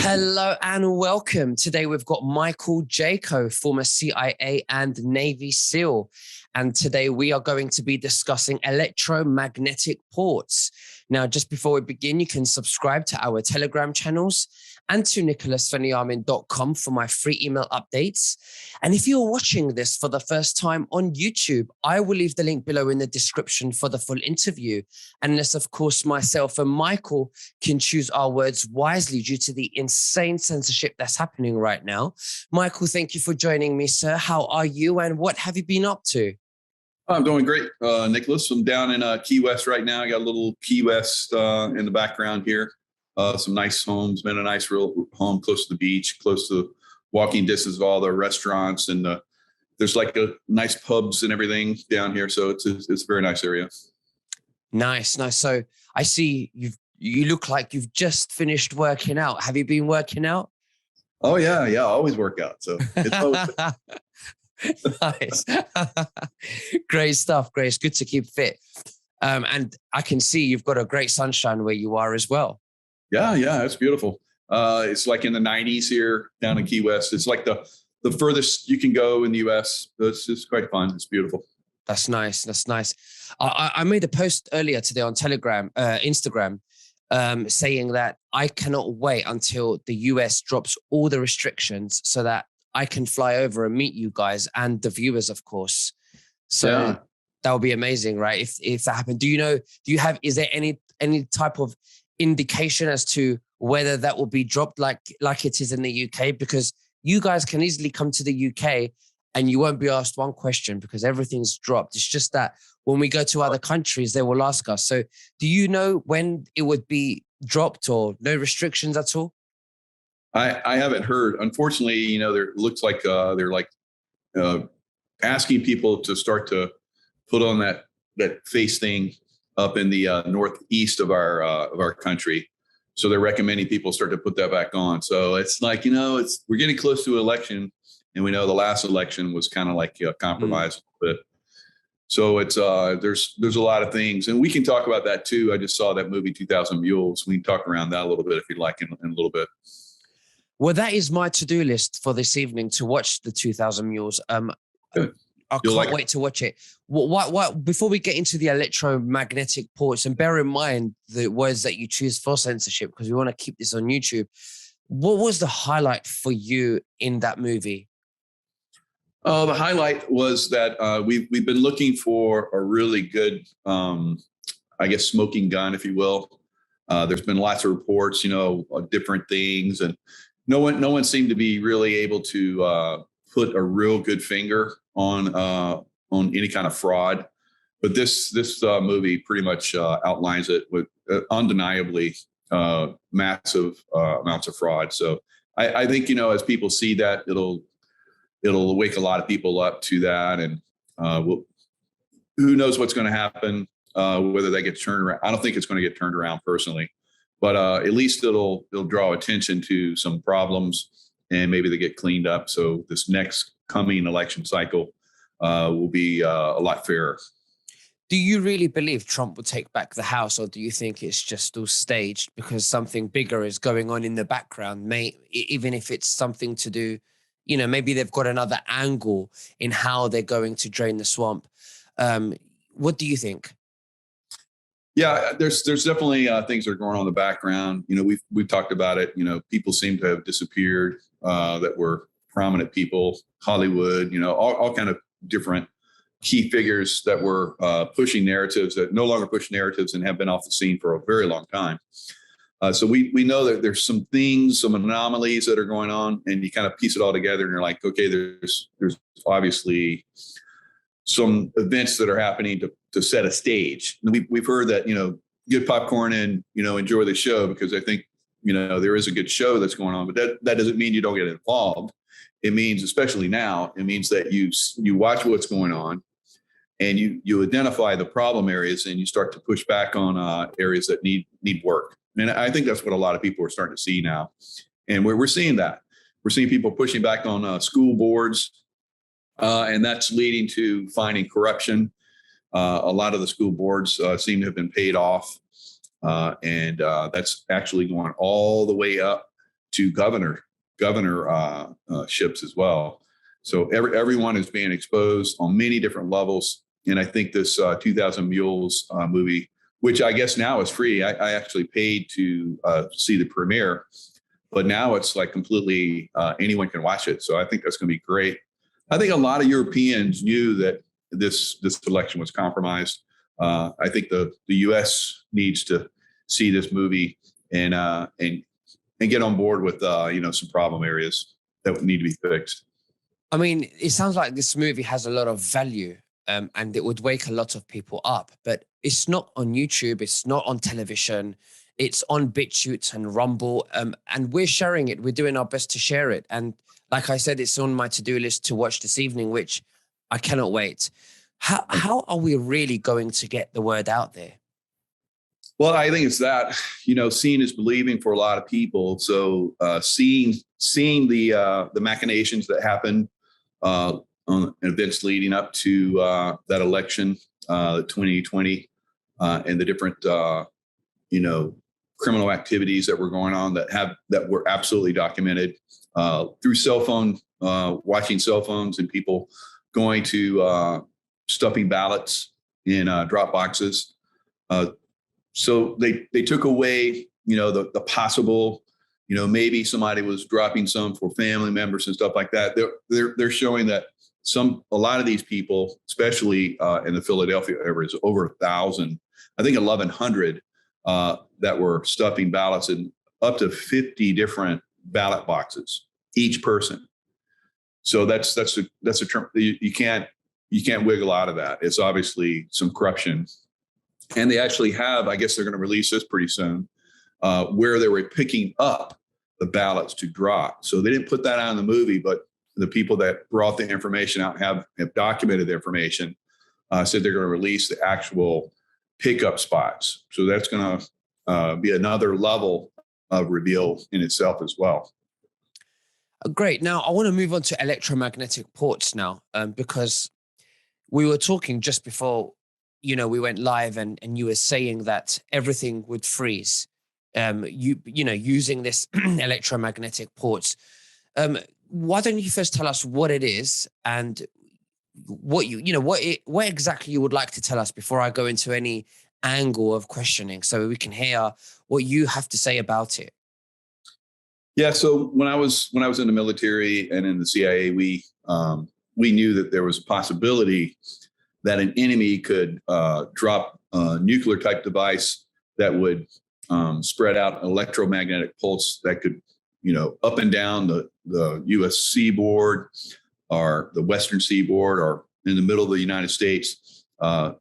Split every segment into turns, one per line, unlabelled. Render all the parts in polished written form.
Hello and welcome. Today we've got Michael Jaco, former CIA and Navy SEAL. And today we are going to be discussing electromagnetic ports. Now, just before we begin, you can subscribe to our Telegram channels and to nicholasveniamin.com for my free email updates. And if you're watching this for the first time on YouTube, I will leave the link below in the description for the full interview. Unless, of course, myself and Michael can choose our words wisely due to the insane censorship that's happening right now. Michael, thank you for joining me, sir. How are you and what have you been up to?
I'm doing great, Nicholas. I'm down in Key West right now. I got a little Key West in the background here. Some nice homes, been a nice real home close to the beach, close to walking distance of all the restaurants. And there's like a nice pubs and everything down here. So it's a very nice area.
Nice. So I see you look like you've just finished working out. Have you been working out?
Oh, yeah. I always work out. So it's always
nice. Great stuff. Great. It's good to keep fit. And I can see you've got a great sunshine where you are as well.
Yeah. It's beautiful. It's like in the 90s here down in Key West. It's like the furthest you can go in the US. It's just quite fun. It's beautiful.
That's nice. I made a post earlier today on Instagram, saying that I cannot wait until the US drops all the restrictions so that I can fly over and meet you guys and the viewers, of course. So that would be amazing, right? If that happened, is there any type of indication as to whether that will be dropped like it is in the UK? Because you guys can easily come to the UK and you won't be asked one question because everything's dropped. It's just that when we go to other countries, they will ask us. So do you know when it would be dropped or no restrictions at all?
I haven't heard. Unfortunately, there looks like they're like asking people to start to put on that face thing up in the northeast of our country. So they're recommending people start to put that back on. So it's like, we're getting close to an election, and we know the last election was kind of like compromised a bit. So it's there's a lot of things, and we can talk about that too. I just saw that movie 2000 Mules. We can talk around that a little bit if you'd like in a little bit.
Well, that is my to-do list for this evening, to watch the 2000 Mules. I can't wait to watch it. What before we get into the electromagnetic ports, and bear in mind the words that you choose for censorship, because we want to keep this on YouTube. What was the highlight for you in that movie?
The highlight was that we've been looking for a really good, smoking gun, if you will. There's been lots of reports, of different things, and no one seemed to be really able to put a real good finger on any kind of fraud. But this movie pretty much outlines it with undeniably massive amounts of fraud. So I think, as people see that, it'll wake a lot of people up to that. And who knows what's going to happen, whether that gets turned around. I don't think it's going to get turned around personally. But at least it'll draw attention to some problems, and maybe they get cleaned up. So this next coming election cycle will be a lot fairer.
Do you really believe Trump will take back the House, or do you think it's just all staged because something bigger is going on in the background? Even if it's something to do, maybe they've got another angle in how they're going to drain the swamp. What do you think?
Yeah, there's definitely things that are going on in the background. We've talked about it. People seem to have disappeared that were prominent people, Hollywood, all kind of different key figures that were pushing narratives that no longer push narratives and have been off the scene for a very long time. So we know that there's some things, some anomalies that are going on, and you kind of piece it all together and you're like, okay, there's obviously some events that are happening to set a stage. And we've heard that, get popcorn and, enjoy the show, because I think, there is a good show that's going on, but that doesn't mean you don't get involved. It means, especially now, it means that you watch what's going on and you identify the problem areas and you start to push back on areas that need work. And I think that's what a lot of people are starting to see now. And we're seeing that. We're seeing people pushing back on school boards, and that's leading to finding corruption. A lot of the school boards seem to have been paid off, and that's actually going all the way up to governor ships as well. So everyone is being exposed on many different levels. And I think this 2000 Mules movie, which I guess now is free. I actually paid to see the premiere, but now it's like completely anyone can watch it. So I think that's going to be great. I think a lot of Europeans knew that this election was compromised. I think the U.S. needs to see this movie and get on board with some problem areas that need to be fixed.
I mean, it sounds like this movie has a lot of value, and it would wake a lot of people up, but it's not on YouTube. It's not on television. It's on BitChute and Rumble, and we're sharing it. We're doing our best to share it. And like I said, it's on my to-do list to watch this evening, which I cannot wait. How are we really going to get the word out there?
Well, I think it's that, seeing is believing for a lot of people. So seeing the machinations that happened on events leading up to that election, 2020, and the different criminal activities that were going on that were absolutely documented through cell phone, watching cell phones, and people going to stuffing ballots in drop boxes. So they took away, the possible, maybe somebody was dropping some for family members and stuff like that. They're showing that a lot of these people, especially in the Philadelphia area, is over 1,000, I think 1,100 that were stuffing ballots in up to 50 different ballot boxes, each person. So that's a term you can't wiggle out of that. It's obviously some corruption. And they actually have, I guess they're going to release this pretty soon, where they were picking up the ballots to drop. So they didn't put that out in the movie, but the people that brought the information out have documented the information, said they're going to release the actual pickup spots. So that's going to be another level of reveal in itself as well.
Great. Now, I want to move on to electromagnetic ports now, because we were talking just before we went live, and you were saying that everything would freeze, using this electromagnetic ports. Why don't you first tell us what it is and what what exactly you would like to tell us before I go into any angle of questioning, so we can hear what you have to say about it.
Yeah. So when I was in the military and in the CIA, we knew that there was a possibility that an enemy could drop a nuclear type device that would spread out electromagnetic pulse that could, up and down the U.S. seaboard or the Western seaboard or in the middle of the United States.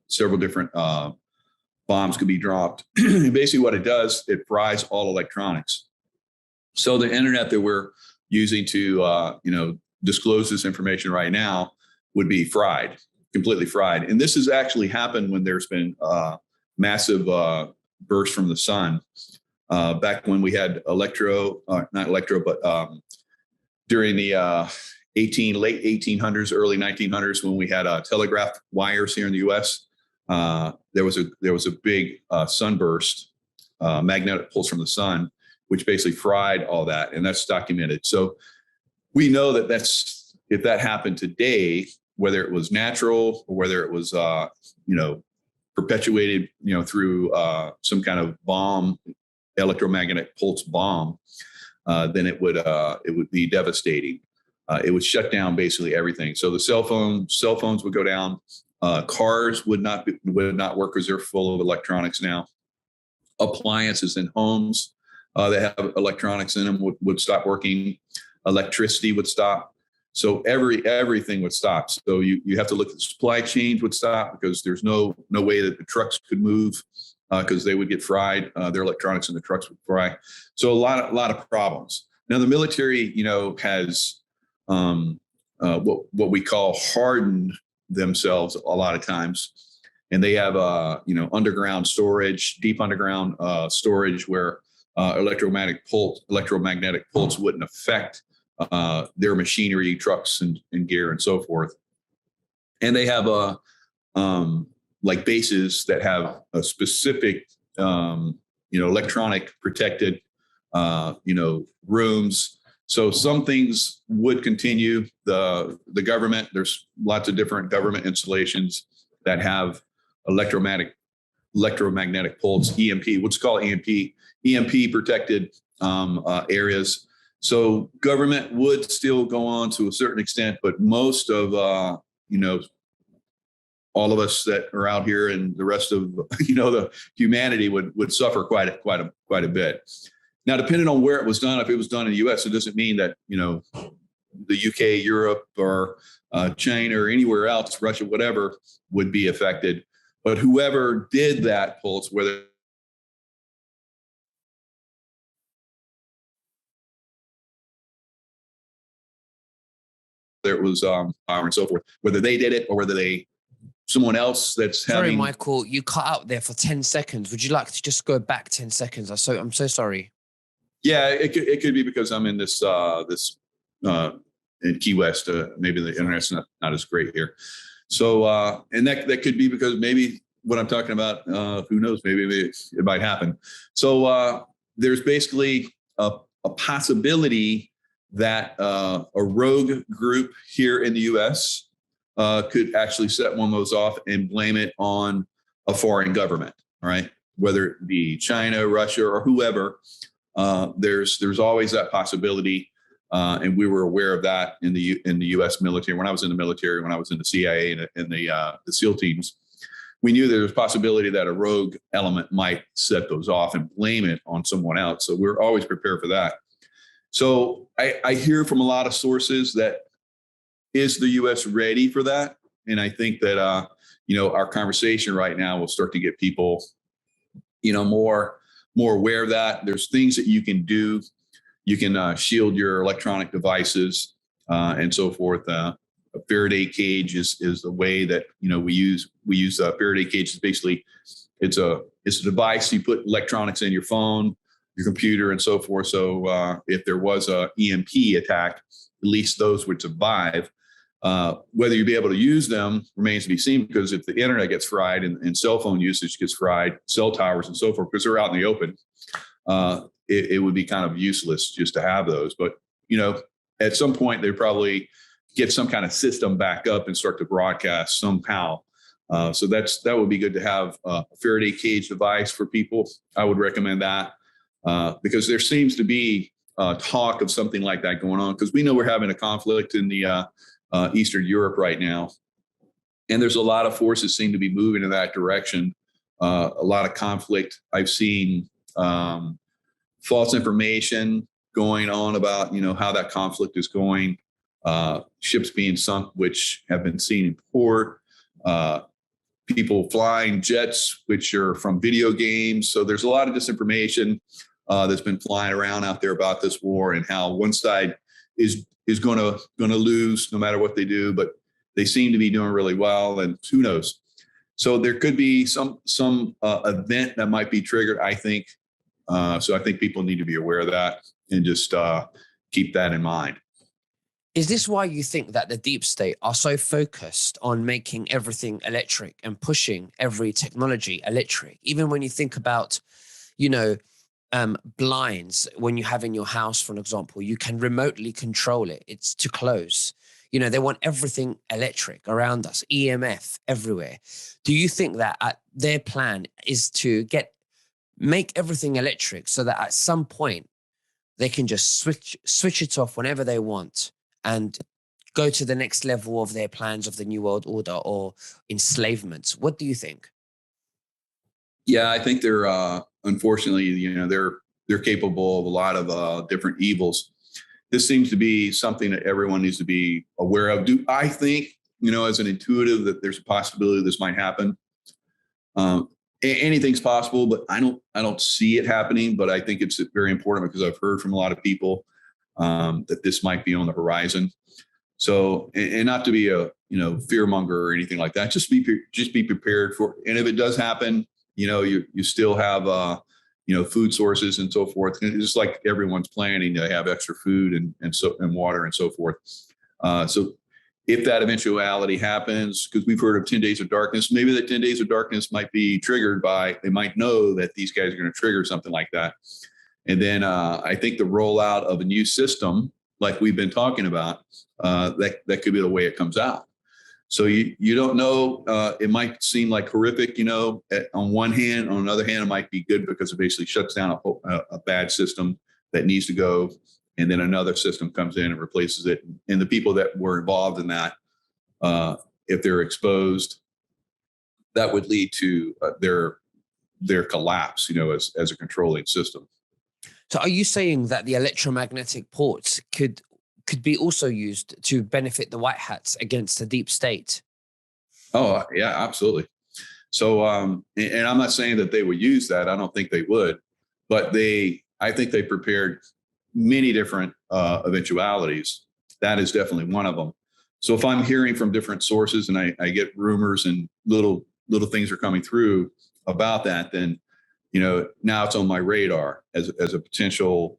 Several different bombs could be dropped. Basically what it does, it fries all electronics. So the internet that we're using to, disclose this information right now would be fried. Completely fried. And this has actually happened when there's been massive bursts from the sun. Back when we had not electro, but during the late 1800s, early 1900s, when we had telegraph wires here in the U.S., there was a big sunburst, magnetic pulse from the sun, which basically fried all that, and that's documented. So we know that if that happened today, whether it was natural or whether it was, perpetuated, through some kind of bomb, electromagnetic pulse bomb, then it would be devastating. It would shut down basically everything. So the cell phones would go down. Cars would not work because they're full of electronics now. Appliances in homes that have electronics in them would stop working. Electricity would stop. So everything would stop. So you have to look at the supply chains would stop because there's no way that the trucks could move because they would get fried. Their electronics in the trucks would fry. So a lot of problems. Now the military, has what we call hardened themselves a lot of times, and they have underground storage, deep underground storage where electromagnetic pulse wouldn't affect their machinery, trucks and gear and so forth. And they have like bases that have a specific, electronic protected rooms. So some things would continue. The government, there's lots of different government installations that have electromagnetic pulse, EMP, what's called EMP protected areas. So government would still go on to a certain extent, but most of all of us that are out here and the rest of the humanity would suffer quite a bit. Now, depending on where it was done, if it was done in the U.S., it doesn't mean that the UK, Europe, or China, or anywhere else, Russia, whatever, would be affected. But whoever did that pulse, whether it was and so forth, whether they did it or whether someone else that's
Sorry,
having.
Michael, you cut out there for 10 seconds. Would you like to just go back 10 seconds? I'm so sorry.
Yeah, it could be because I'm in this in Key West. Maybe the internet's not as great here. So and that could be because maybe what I'm talking about, who knows, maybe it might happen. So there's basically a possibility that a rogue group here in the U.S. Could actually set one of those off and blame it on a foreign government, right? Whether it be China, Russia, or whoever. There's always that possibility, and we were aware of that in the U.S. military. When I was in the military, when I was in the CIA and the SEAL teams, we knew there was a possibility that a rogue element might set those off and blame it on someone else. So we're always prepared for that. So I hear from a lot of sources that is the U.S. ready for that, and I think that our conversation right now will start to get people more aware of that. There's things that you can do. You can shield your electronic devices and so forth. A Faraday cage is the way that we use a Faraday cage. Is basically it's a device you put electronics in your phone, your computer, and so forth. So if there was a EMP attack, at least those would survive. Whether you'll be able to use them remains to be seen, because if the internet gets fried and cell phone usage gets fried, cell towers and so forth, because they're out in the open, it would be kind of useless just to have those. But, at some point, they probably get some kind of system back up and start to broadcast somehow. So that would be good to have a Faraday cage device for people. I would recommend that because there seems to be talk of something like that going on, because we know we're having a conflict in the Eastern Europe right now. And there's a lot of forces seem to be moving in that direction. A lot of conflict. I've seen false information going on about, how that conflict is going. Ships being sunk, which have been seen in port. People flying jets, which are from video games. So there's a lot of disinformation that's been flying around out there about this war, and how one side is going to lose no matter what they do, but they seem to be doing really well, and who knows? So there could be some event that might be triggered, I think. So I think people need to be aware of that and just keep that in mind.
Is this why you think that the deep state are so focused on making everything electric and pushing every technology electric? Even when you think about, blinds, when you have in your house, for an example, you can remotely control it. It's to close. They want everything electric around us, EMF everywhere. Do you think that their plan is to make everything electric so that at some point they can just switch it off whenever they want and go to the next level of their plans of the New World Order or enslavement? What do you think?
Yeah, I think they're unfortunately, they're capable of a lot of different evils. This seems to be something that everyone needs to be aware of. Do I think, as an intuitive, that there's a possibility this might happen? Anything's possible, but I don't see it happening. But I think it's very important, because I've heard from a lot of people that this might be on the horizon. So, and not to be a fear monger or anything like that. Just be prepared for. And if it does happen, you still have food sources and so forth. And it's just like everyone's planning to have extra food and water and so forth. So if that eventuality happens, because we've heard of 10 days of darkness, maybe that 10 days of darkness might be triggered by, they might know that these guys are going to trigger something like that. And then I think the rollout of a new system, like we've been talking about, that could be the way it comes out. So you don't know. It might seem like horrific, on one hand. On another hand, it might be good because it basically shuts down a bad system that needs to go. And then another system comes in and replaces it. And the people that were involved in that, if they're exposed, that would lead to their collapse, as a controlling system.
So are you saying that the electromagnetic ports could be also used to benefit the white hats against the deep state?
Oh, yeah, absolutely. So, and I'm not saying that they would use that. I don't think they would, but I think they prepared many different eventualities. That is definitely one of them. So if I'm hearing from different sources and I get rumors and little things are coming through about that, then, now it's on my radar as a potential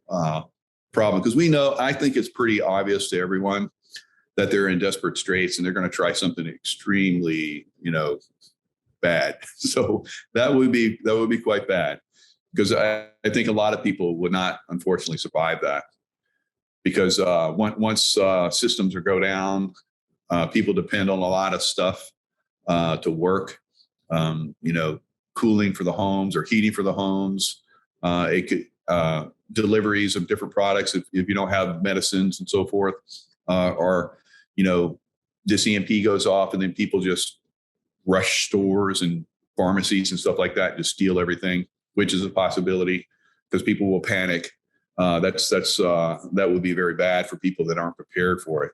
problem. Because I think it's pretty obvious to everyone that they're in desperate straits and they're going to try something extremely, bad. So that would be quite bad, because I think a lot of people would not, unfortunately, survive that, because once systems go down, people depend on a lot of stuff to work, cooling for the homes or heating for the homes. It could deliveries of different products if you don't have medicines and so forth, or this EMP goes off and then people just rush stores and pharmacies and stuff like that, just steal everything, which is a possibility because people will panic. That would be very bad for people that aren't prepared for it.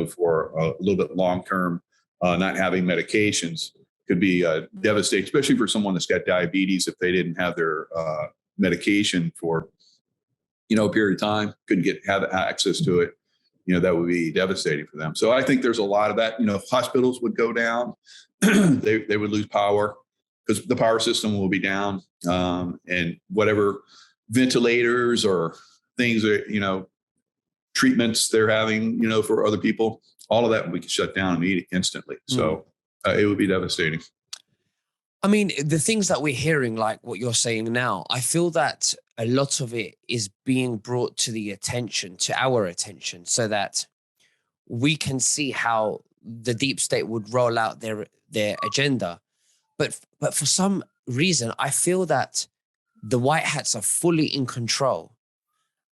For a little bit long term, not having medications could be devastating, especially for someone that's got diabetes. If they didn't have their medication for a period of time, couldn't have access to it, that would be devastating for them. So I think there's a lot of that. Hospitals would go down. They would lose power because the power system will be down, and whatever ventilators or things that, treatments they're having, for other people, all of that we could shut down instantly. So it would be devastating.
I mean, the things that we're hearing, like what you're saying now, I feel that a lot of it is being brought to our attention, so that we can see how the deep state would roll out their agenda. But for some reason, I feel that the white hats are fully in control,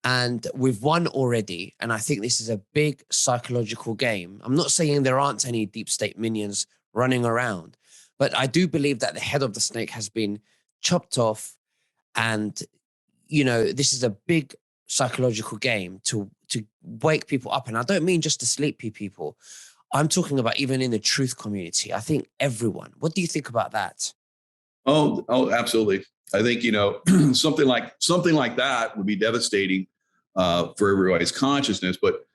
and we've won already. And I think this is a big psychological game. I'm not saying there aren't any deep state minions running around, but I do believe that the head of the snake has been chopped off. And, this is a big psychological game to wake people up. And I don't mean just the sleepy people. I'm talking about even in the truth community. I think everyone. What do you think about that?
Oh, absolutely. I think, something like that would be devastating for everybody's consciousness. But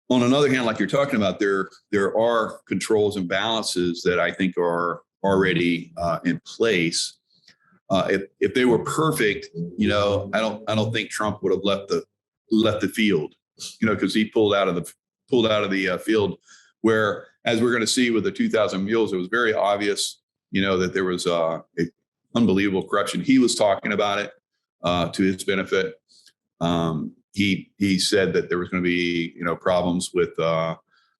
on another hand, like you're talking about, there are controls and balances that I think are already in place. If they were perfect, I don't think Trump would have left the field, because he pulled out of the field. Where, as we're going to see with the 2,000 mules, it was very obvious, that there was unbelievable corruption. He was talking about it to his benefit. He said that there was going to be problems with the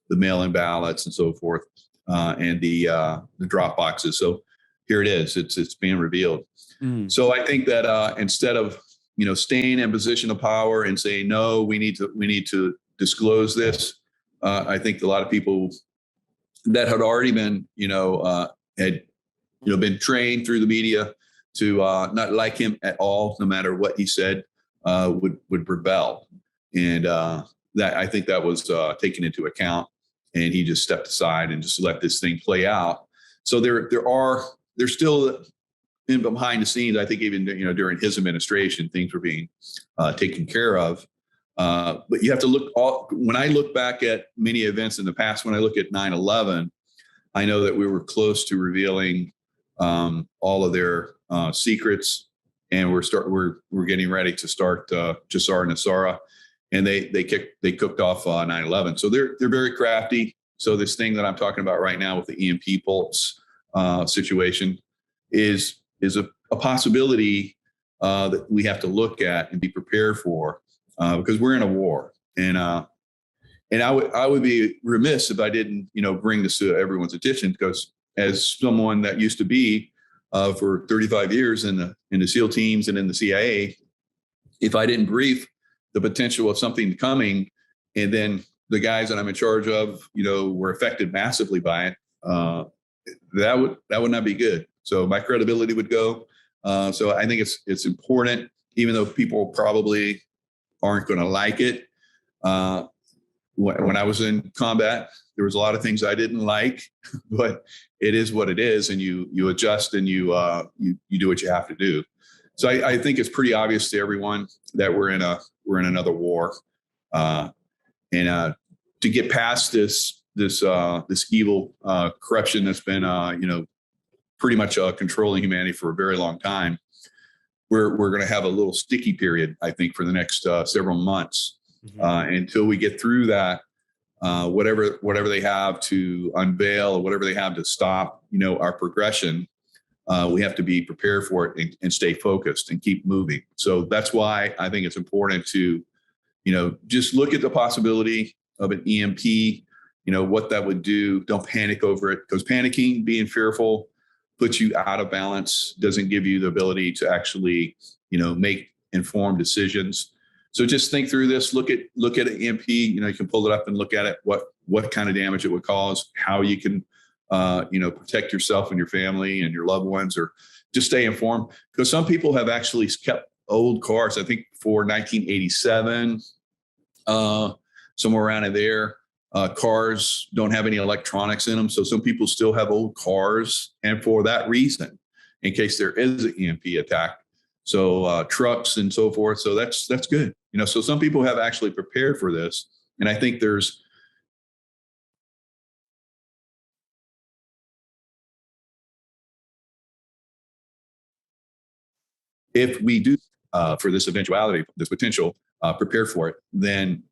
mail-in ballots and so forth, and the drop boxes. So here it is. It's being revealed. So I think that instead of staying in position of power and saying no, we need to disclose this. I think a lot of people that had already been been trained through the media to not like him at all, no matter what he said, would rebel, and that I think that was taken into account, and he just stepped aside and just let this thing play out. So there's still in behind the scenes. I think even during his administration, things were being taken care of. But you have to when I look back at many events in the past, when I look at 9/11, I know that we were close to revealing all of their secrets, and we're getting ready to start Jassar and Nassara, and they cooked off 9/11. So they're very crafty. So this thing that I'm talking about right now with the EMP pulse situation is a possibility that we have to look at and be prepared for, because we're in a war. And I would be remiss if I didn't, bring this to everyone's attention, because as someone that used to be for 35 years in the SEAL teams and in the CIA, if I didn't brief the potential of something coming, and then the guys that I'm in charge of, were affected massively by it, that would not be good. So my credibility would go. So I think it's important, even though people probably aren't going to like it. When I was in combat, there was a lot of things I didn't like, but it is what it is, and you adjust and you do what you have to do. So I think it's pretty obvious to everyone that we're in another war, and to get past this evil corruption that's been pretty much controlling humanity for a very long time. We're going to have a little sticky period, I think, for the next several months. Until we get through that, whatever they have to unveil or whatever they have to stop, our progression, we have to be prepared for it and stay focused and keep moving. So that's why I think it's important to, just look at the possibility of an EMP, what that would do. Don't panic over it, because panicking, being fearful, puts you out of balance, doesn't give you the ability to actually, make informed decisions. So just think through this. Look at an EMP. You can pull it up and look at it. What kind of damage it would cause. How you can, protect yourself and your family and your loved ones, or just stay informed. Because some people have actually kept old cars. I think for 1987, somewhere around in there. Cars don't have any electronics in them, so some people still have old cars, and for that reason, in case there is an EMP attack. So trucks and so forth. So that's good. So some people have actually prepared for this. And I think if we do for this eventuality, this potential, prepare for it, then,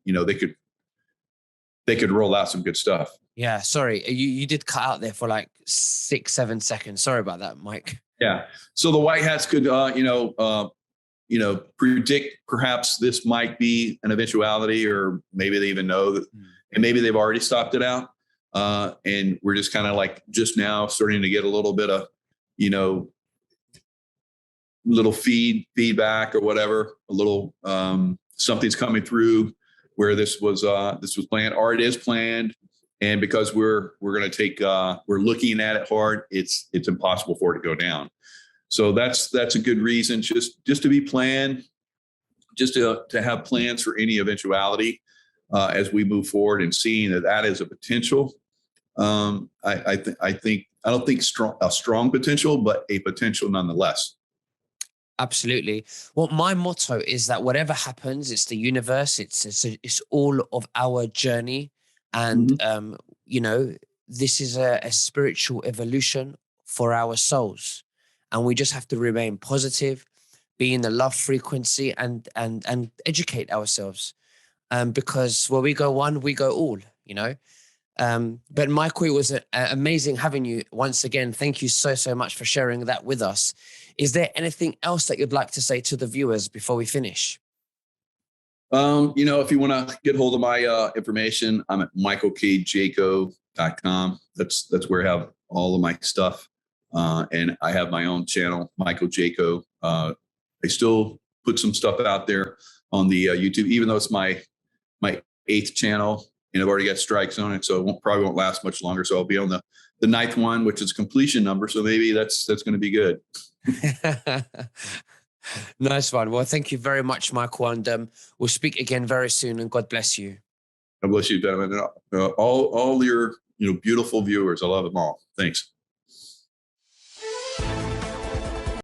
they could roll out some good stuff.
Yeah. Sorry. You did cut out there for like 6-7 seconds. Sorry about that, Mike.
Yeah. So the White Hats could, predict perhaps this might be an eventuality, or maybe they even know that, and maybe they've already stopped it out. And we're just kind of like just now starting to get a little bit of, little feedback or whatever, a little something's coming through where this was planned, or it is planned. And because we're going to take, we're looking at it hard, it's impossible for it to go down. So that's a good reason, just to be planned, just to have plans for any eventuality as we move forward, and seeing that is a potential. I don't think a strong potential, but a potential nonetheless.
Absolutely. Well, my motto is that whatever happens, it's the universe. It's all of our journey, and this is a spiritual evolution for our souls. And we just have to remain positive, be in the love frequency, and educate ourselves. Because where we go one, we go all, But Michael, it was amazing having you once again. Thank you so much for sharing that with us. Is there anything else that you'd like to say to the viewers before we finish?
If you want to get hold of my information, I'm at michaelkjaco.com. That's where I have all of my stuff. And I have my own channel, Michael Jaco. I still put some stuff out there on the YouTube, even though it's my 8th channel, and I've already got strikes on it, so it probably won't last much longer. So I'll be on the 9th one, which is completion number. So maybe that's going to be good.
Nice one. Well, thank you very much, Michael, and we'll speak again very soon. And God bless you.
God bless you, Ben, and all your beautiful viewers. I love them all. Thanks.